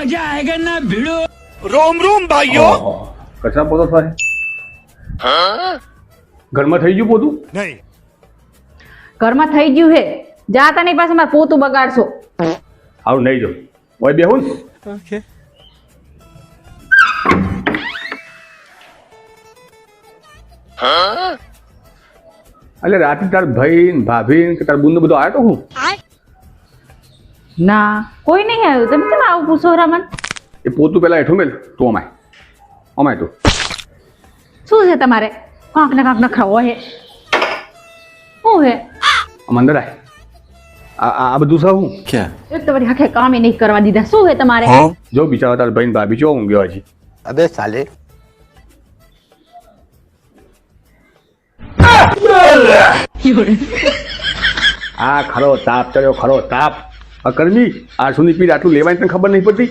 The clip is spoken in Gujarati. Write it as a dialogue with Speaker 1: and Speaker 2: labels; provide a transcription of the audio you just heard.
Speaker 1: मजा आएगा ना भिड़ो।
Speaker 2: रोम रोम भाइयों।
Speaker 3: કચરા પોતો થાય ઘરમાં થઈ ગયું પોતું
Speaker 2: नहीं
Speaker 4: ઘરમાં થઈ ગયું હે જાતા નહીં પાસે મારે પોતું બગાડશો
Speaker 3: આવું નહીં જો ઓય બેહું ને.
Speaker 2: ओके
Speaker 3: એટલે રાતે તાર ભાઈ ને ભાભી ને કે તાર બુંદ બધો આવ્યો તો હું
Speaker 4: ના કોઈ નહીં આવ્યું તમે કેમ આવું પૂછો રમન
Speaker 3: એ પોતું પેલા હેઠું મેલ તું અમાય તું
Speaker 4: શું છે તમારે કાંક ને કાંક નખરાવો હે શું હે
Speaker 3: આમ અંદર આય આ બધું છે હું
Speaker 2: क्या
Speaker 4: એક તો વળી આખે કામે નહીં કરવા દીધા શું હે તમારે
Speaker 3: જો બિચારા તાર ભાઈ ને ભાભી ચો ઊંઘ્યો હજી
Speaker 2: अबे साले
Speaker 3: આ ખરો તાપ ચડ્યો ખરો તાપ આ કરમી આ સુધી પીર આટલું લેવાય તને ખબર નહીં પડતી